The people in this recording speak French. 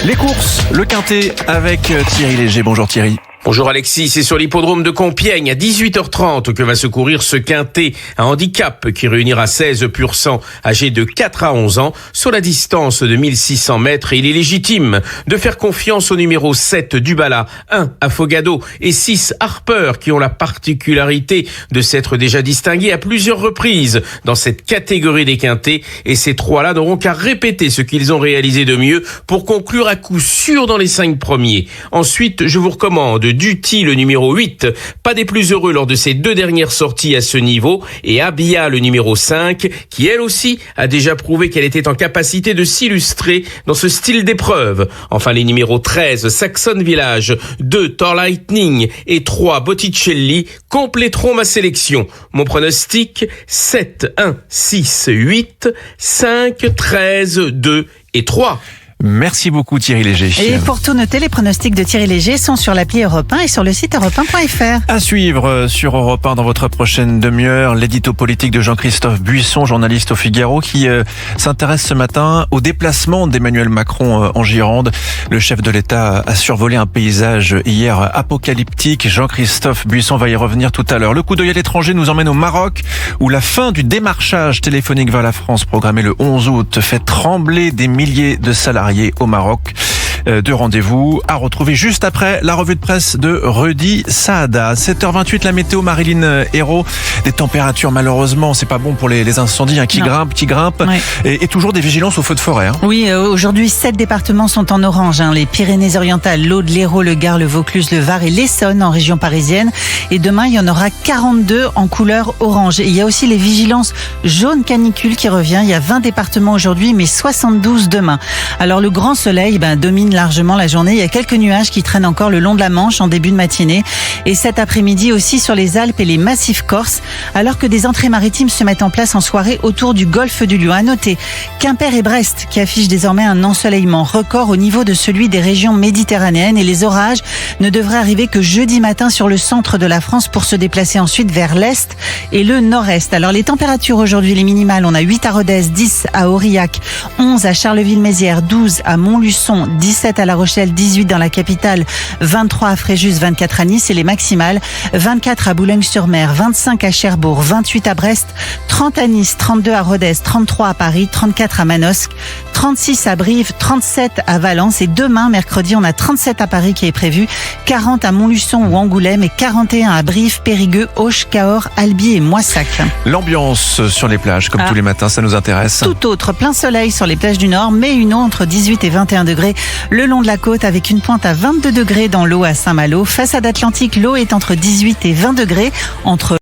Les courses, le Quintet avec Thierry Léger. Bonjour Thierry. Bonjour Alexis, c'est sur l'hippodrome de Compiègne à 18h30 que va se courir ce quintet à handicap qui réunira 16 pur sang âgés de 4 à 11 ans sur la distance de 1600 mètres et il est légitime de faire confiance au numéro 7 Dubala, 1 Afogado et 6 Harper qui ont la particularité de s'être déjà distingués à plusieurs reprises dans cette catégorie des quintets et ces trois-là n'auront qu'à répéter ce qu'ils ont réalisé de mieux pour conclure à coup sûr dans les 5 premiers. Ensuite, je vous recommande Duty, le numéro 8, pas des plus heureux lors de ses 2 dernières sorties à ce niveau, et Abia, le numéro 5, qui elle aussi a déjà prouvé qu'elle était en capacité de s'illustrer dans ce style d'épreuve. Enfin, les numéros 13, Saxon Village, 2, Thor Lightning et 3, Botticelli compléteront ma sélection. Mon pronostic, 7, 1, 6, 8, 5, 13, 2 et 3. Merci beaucoup Thierry Léger. Et pour tout noter, les pronostics de Thierry Léger sont sur l'appli Europe 1 et sur le site europe1.fr. À suivre sur Europe 1 dans votre prochaine demi-heure, l'édito politique de Jean-Christophe Buisson, journaliste au Figaro, qui s'intéresse ce matin au déplacement d'Emmanuel Macron en Gironde. Le chef de l'État a survolé un paysage hier apocalyptique. Jean-Christophe Buisson va y revenir tout à l'heure. Le coup d'œil à l'étranger nous emmène au Maroc, où la fin du démarchage téléphonique vers la France, programmée le 11 août, fait trembler des milliers de salariés au Maroc. 2 rendez-vous à retrouver juste après la revue de presse de Rudy Saada. 7h28, la météo, Marilyn Hérault. Des températures, malheureusement, c'est pas bon pour les incendies qui grimpent. Ouais. Et toujours des vigilances aux feux de forêt. Oui, aujourd'hui, 7 départements sont en orange. Les Pyrénées-Orientales, l'Aude, l'Hérault, le Gard, le Vaucluse, le Var et l'Essonne en région parisienne. Et demain, il y en aura 42 en couleur orange. Et il y a aussi les vigilances jaune canicule qui revient. Il y a 20 départements aujourd'hui, mais 72 demain. Alors, le grand soleil domine largement la journée. Il y a quelques nuages qui traînent encore le long de la Manche en début de matinée. Et cet après-midi aussi sur les Alpes et les massifs corses, alors que des entrées maritimes se mettent en place en soirée autour du golfe du Lion. À noter Quimper et Brest qui affichent désormais un ensoleillement record au niveau de celui des régions méditerranéennes et les orages ne devraient arriver que jeudi matin sur le centre de la France pour se déplacer ensuite vers l'est et le nord-est. Alors les températures aujourd'hui, les minimales, on a 8 à Rodez, 10 à Aurillac, 11 à Charleville-Mézières, 12 à Montluçon, 17 à La Rochelle, 18 dans la capitale, 23 à Fréjus, 24 à Nice et les maximales, 24 à Boulogne-sur-Mer, 25 à Cherbourg, 28 à Brest, 30 à Nice, 32 à Rodez, 33 à Paris, 34 à Manosque, 36 à Brive, 37 à Valence et demain, mercredi, on a 37 à Paris qui est prévu, 40 à Montluçon ou Angoulême et 41 à Brive, Périgueux, Auch, Cahors, Albi et Moissac. L'ambiance sur les plages, comme tous les matins, ça nous intéresse. Tout autre, plein soleil sur les plages du Nord, mais une eau entre 18 et 21 degrés le long de la côte avec une pointe à 22 degrés dans l'eau à Saint-Malo. Façade atlantique, l'eau est entre 18 et 20 degrés entre